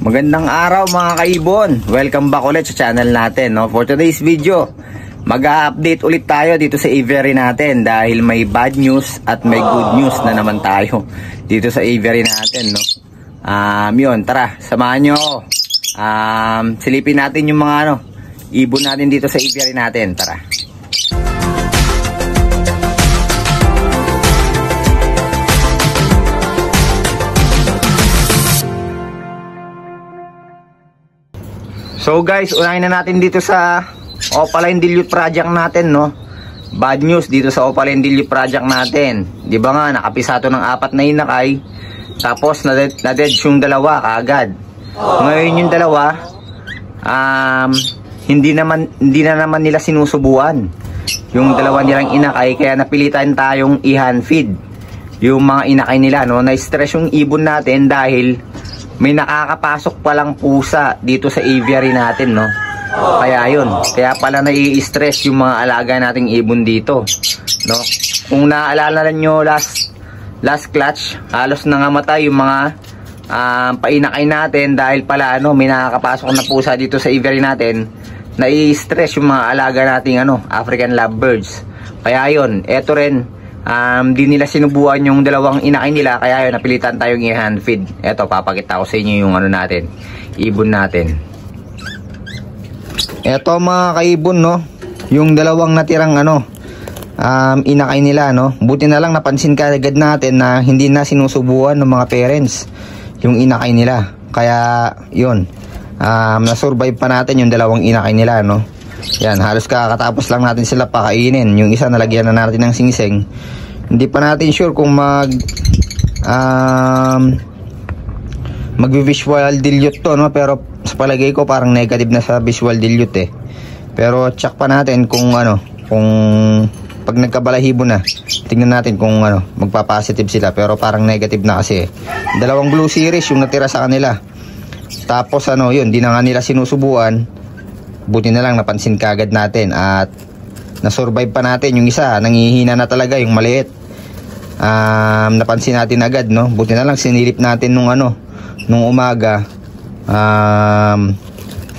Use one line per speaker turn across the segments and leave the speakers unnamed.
Magandang araw mga kaibon. Welcome back ulit sa channel natin, no? For today's video, mag-update ulit tayo dito sa aviary natin dahil may bad news at may good news na naman tayo dito sa aviary natin, no? Yun, tara, samahan nyo ako. Silipin natin yung mga ibon natin dito sa aviary natin. Tara. So guys, unahin na natin dito sa Opaline Dilute project natin, no? Bad news dito sa Opaline Dilute project natin. 'Di ba nga nakapisato ng 4 na inakay, tapos na-dead yung dalawa kaagad. Ngayon yung dalawa hindi na naman nila sinusubuan yung dalawa nilang inakay, kaya napilitan tayong i-hand feed yung mga inakay nila, no? Na-stress yung ibon natin dahil may nakakapasok palang pusa dito sa aviary natin, no? Kaya yun, kaya pala nai-stress yung mga alaga nating ibon dito, no? Kung naaalala nyo last clutch, halos nangamatay yung mga painakay natin dahil pala may nakakapasok na pusa dito sa aviary natin. Nai-stress yung mga alaga nating African lovebirds. Kaya yun, eto rin, di nila sinubuan yung dalawang inakay nila, kaya yun, napilitan tayong i-hand feed. Eto, papakita ko sa inyo yung natin, ibon natin. Eto mga kaibon, no, yung dalawang natirang inakay nila, no. Buti na lang napansin kaagad natin na hindi na sinusubuan ng mga parents yung inakay nila. Kaya yun, na-survive pa natin yung dalawang inakay nila, no. Yan, halos kakatapos lang natin sila pakainin. Yung isa nalagyan na natin ng singsing. Hindi pa natin sure kung mag-visual dilute to, no? Pero sa palagay ko parang negative na sa visual dilute, eh. Pero check pa natin kung kung pag nagkabalahibo na, tingnan natin kung magpa-positive sila. Pero parang negative na kasi, eh. Dalawang blue series yung natira sa kanila. Tapos yun, di na nga nila sinusubuan. Buti na lang napansin kagad natin at na-survive pa natin. Yung isa nangihina na talaga, yung maliit, napansin natin agad, no. Buti na lang sinilip natin nung umaga,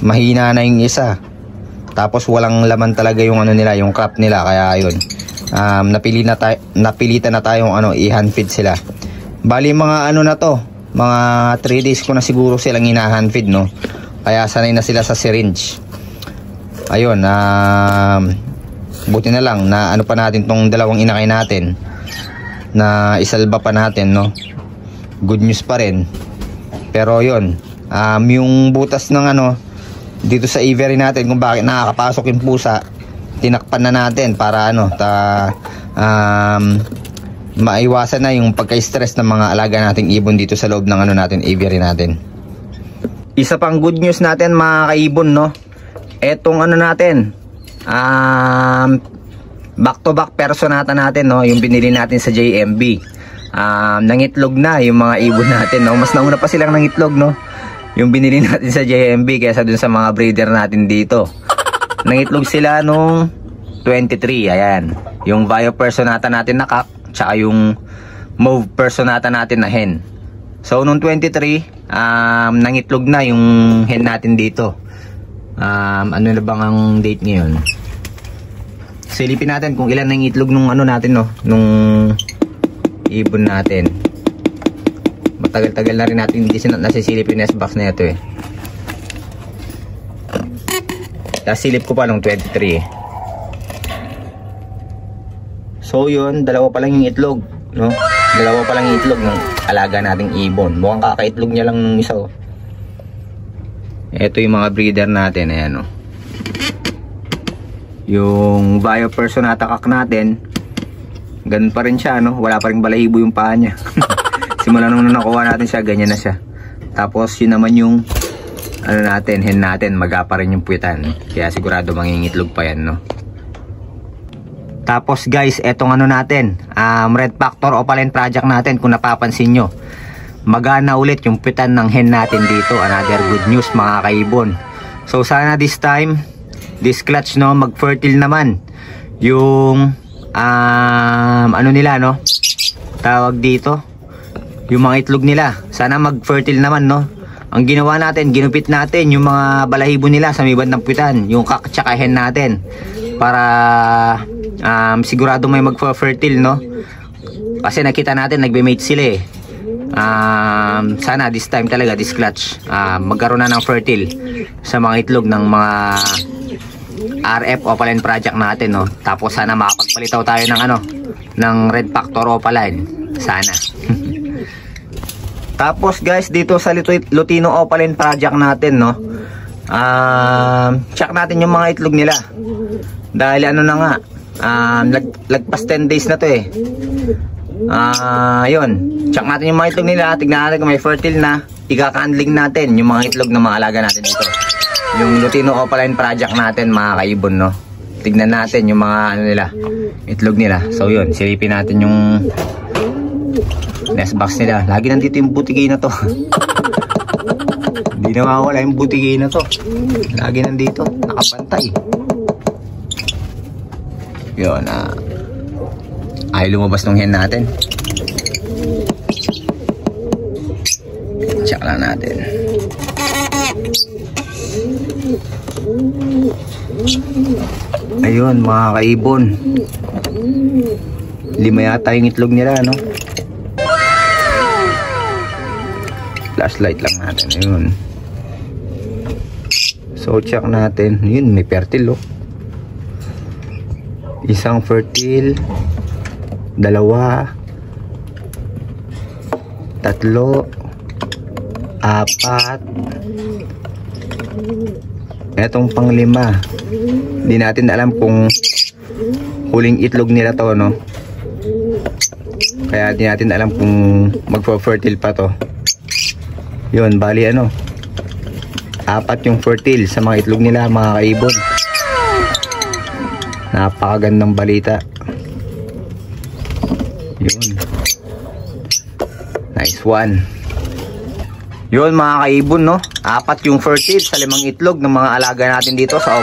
mahina na yung isa, tapos walang laman talaga yung nila, yung crop nila. Kaya yun, napilitan na tayong i-hand feed sila. Bali mga na to, mga 3 days ko na siguro silang ina-hand feed, no. Kaya sanay na sila sa syringe. Ayun, buti na lang na pa natin tong dalawang inakay natin, na isalba pa natin, no. Good news pa rin. Pero yun, yung butas ng dito sa aviary natin, kung bakit nakakapasok yung pusa, tinakpan na natin para maiwasan na yung pagka-stress ng mga alaga nating ibon dito sa loob ng natin, aviary natin. Isa pang good news natin mga kaibon, no. Etong natin, back to back personata natin, no, yung binili natin sa JMB. Nangitlog na yung mga ibon natin, no. Mas nauna pa silang nangitlog, no, yung binili natin sa JMB kaysa dun sa mga breeder natin dito. Nangitlog sila nung 23, ayan. Yung Vio personata natin na cock, tsaka yung Mauve personata natin na hen. So nung 23, nangitlog na yung hen natin dito. Ano na bang ang date ngayon? Silipin natin kung ilan na yung itlog nung natin, no, nung ibon natin. Matagal-tagal na rin natin hindi nasisilip yung nest box na ito, eh. Nasilip ko pa nung 23, eh. So yun, dalawa pa lang yung itlog, no? Dalawa pa lang yung itlog ng alaga nating ibon. Mukhang kakaitlog niya lang nung isa, oh. Ito yung mga breeder natin, ayan, oh. Yung Vio personata cock natin, ganun pa rin siya, no? Wala pa rin balahibo yung paa niya. Simula nung nakuha natin siya, ganyan na siya. Tapos yun naman yung natin, hen natin, maga pa rin yung puwitan. Kaya sigurado mangingitlog pa yan, no? Tapos guys, etong natin, Red Factor Opaline project natin, kung napapansin nyo, magana ulit yung puwitan ng hen natin dito. Another good news mga kaibon. So sana this time, this clutch, no, mag-fertile naman yung nila, no, tawag dito, yung mga itlog nila. Sana mag-fertile naman, no. ang ginawa natin, ginupit natin yung mga balahibo nila sa may bandang puwitan, yung kak tsaka hen natin, para sigurado may magfa-fertile, no? Kasi nakita natin nagbe-mate sila eh. Sana this time talaga, this clutch, magkaroon na ng fertile sa mga itlog ng mga RF Opaline project natin, no? Tapos sana makapagpalitaw tayo ng ng Red Factor Opaline, sana. Tapos guys, dito sa Lutino Opaline project natin, no, check natin yung mga itlog nila. Dahil na nga, lagpas 10 days na to eh. Yun, check natin yung mga itlog nila. Tignan natin kung may fertile na. Ikaka-handling natin yung mga itlog ng mga alaga natin dito. Yung Lutino Opaline project natin, mga kaibon, no. Tignan natin yung mga nila, itlog nila. So yun, silipin natin yung nest box nila. Lagi nandito yung butigi na to. Hindi na mawala yung butigi na to. Lagi nandito, nakabantay. Yun, ay lumabas ng hen natin. Check lang natin. Ayun, mga kaibon, 5 yata yung itlog nila, no? Flashlight lang natin. Ayun. So check natin. Yun, may fertile, oh. Isang fertile, 2, 3, 4, 5. Etong pang-5. Hindi natin alam kung huling itlog nila to, no? Kaya di natin alam kung magpo-fertile pa to. Yun, bali 4 yung fertile sa mga itlog nila, mga kaibon. Napakagandang balita. Yun, nice one. Yun, mga kaibon, no, 4 yung fertile sa 5 itlog ng mga alaga natin dito sa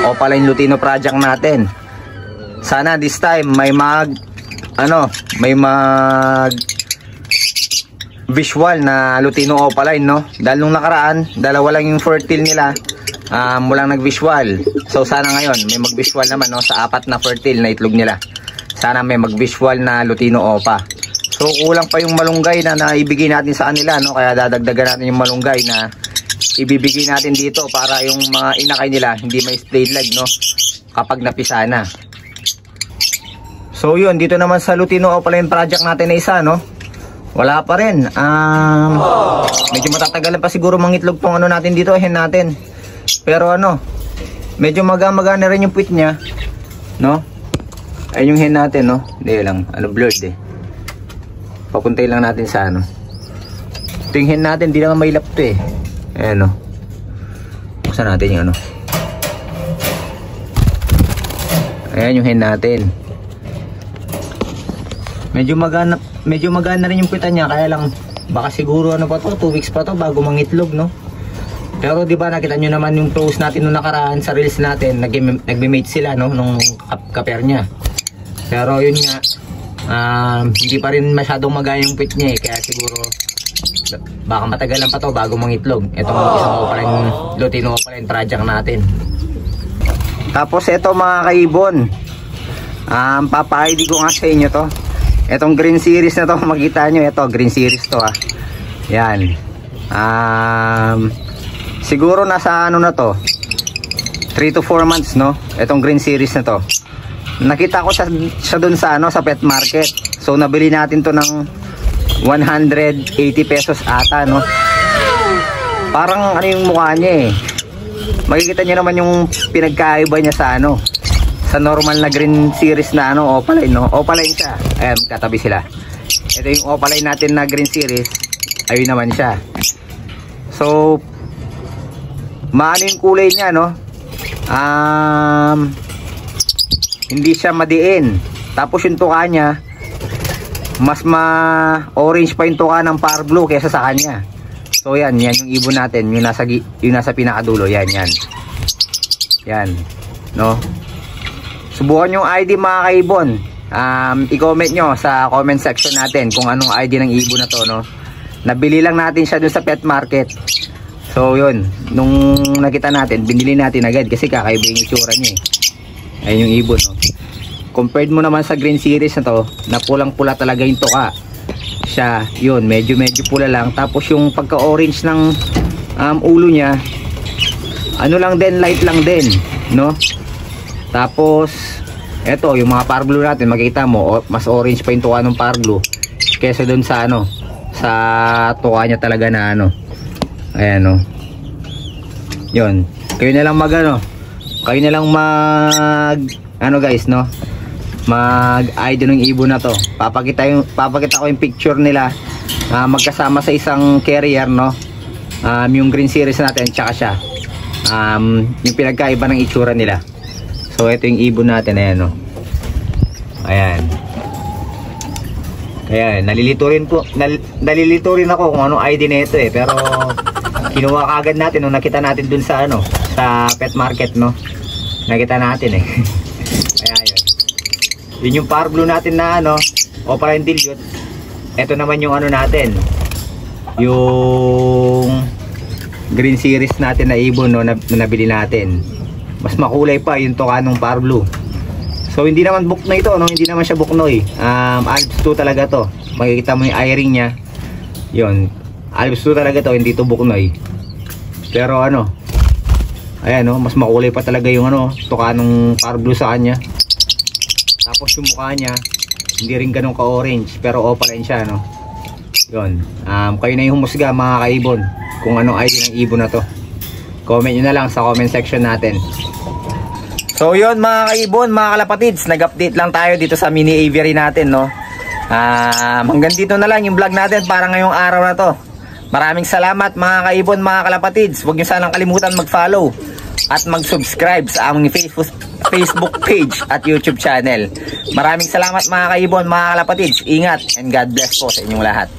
Opaline Lutino project natin. Sana this time may visual na Lutino Opaline, no? Dahil nung nakaraan, 2 lang yung fertile nila, walang nag-visual. So sana ngayon may mag-visual naman, no, sa 4 na fertile na itlog nila. Sana may mag-visual na Lutino Opa. So kulang pa yung malunggay na naibigay natin sa kanila, no? Kaya dadagdagan natin yung malunggay na ibibigay natin dito para yung mga inakay nila hindi may splayed leg, no, kapag napisa na. So yun, dito naman sa Lutino Opaline project natin na isa, no, wala pa rin. Medyo matatagalan pa siguro mangitlog tong natin dito, hen natin. Pero medyo maga-maga na rin yung puwit niya, no? Ayun yung hen natin, no? Hindi lang, blurred eh. Papuntay lang natin sa ito yung hen natin, di naman may lap to eh. Ayan, no? Buksan natin yung Ayan yung hen natin. Medyo magana rin yung puwitan niya, kaya lang baka siguro pa to, 2 weeks pa to bago mangitlog, no? Pero di ba nakita nyo naman yung post natin nung nakaraan sa reels natin, nagme-mate sila, no, nung kaper niya. Pero yun nga, hindi pa rin masyadong magaya yung puwit niya eh, kaya siguro baka matagalan pa to bago mangitlog itong isang Lutino Opaline project natin. Tapos ito, mga kaibon, papahidi ko nga sa inyo to. Etong green series na to, makita nyo, ito green series to, yan. Siguro nasa na to, 3 to 4 months, no, etong green series na to. Nakita ko siya dun sa sa pet market. So nabili natin to ng 180 pesos ata, no. Parang yung mukha niya eh. Makikita nyo naman yung pinagkaiba niya sa sa normal na green series na Opaline, no? Opaline siya. Ayan, katabi sila. Ito yung Opaline natin na green series. Ayun naman siya. So maano yung kulay niya, no? Hindi siya madiin. Tapos yung tuka niya, mas ma-orange pa yung tuka ng Par Blue kaysa sa kanya. So yan yung ibon natin, yung nasa pinakadulo, yan. Yan, no? Subukan yung ID, mga kaibon. I-comment nyo sa comment section natin kung anong ID ng ibon na to, no? Nabili lang natin siya dun sa pet market. So yun, nung nakita natin, binili natin agad kasi kakaiba yung itsura niya eh. Ayun yung ibon, no? Compared mo naman sa green series na to, na pulang-pula talaga yung tuka. Siya, yun, medyo pula lang. Tapos yung pagka-orange ng ulo niya, ano lang din, light lang din, no? Tapos eto, yung mga par blue natin, makita mo, mas orange pa yung tuka ng par blue kesa dun sa ano, sa tuka niya talaga na ano. Ayan, no? Yun, kayo na lang mag ano, kayo na lang mag ano guys, no? Mag-ID ng ibon na to. Papakita ko yung picture nila magkasama sa isang carrier, no? Yung green series natin tsaka siya. Yung pinagkaiba ng itsura nila. So ito yung ibon natin, ayan, no? Ayan. Ayan, nalilito rin ako kung anong ID na ito eh, pero kinuha kagad natin nung nakita natin dun sa ano, sa pet market, no? Nakita natin eh. Ayan, yun. Yun yung par blue natin na ano, Opaline Dilute. Ito naman yung ano natin, yung green series natin na ibon, no, na nabili natin. Mas makulay pa yung tuka ng par blue. So hindi naman buknoy ito, no? Hindi naman siya buknoy. Alps 2 talaga to. Makikita mo yung eye-ring niya. Yun, Alps 2 talaga to, hindi to buknoy. Pero ano, ayan, no, mas makulay pa talaga yung ano, tuka ng par blue sa kanya. Tapos yung mukha niya, hindi rin ganun ka-orange, pero opaline siya, no? Yun, kayo na yung humusga mga kaibon kung anong ID ng ibon na to. Comment nyo na lang sa comment section natin. So yun mga kaibon, mga kalapatids, nag-update lang tayo dito sa mini aviary natin, no? Hanggang dito na lang yung vlog natin para ngayong araw na to. Maraming salamat mga kaibon, mga kalapatids. Huwag nyo sanang kalimutan mag-follow at mag-subscribe sa aming Facebook page at YouTube channel. Maraming salamat mga kaibon, mga kalapatids. Ingat and God bless po sa inyong lahat.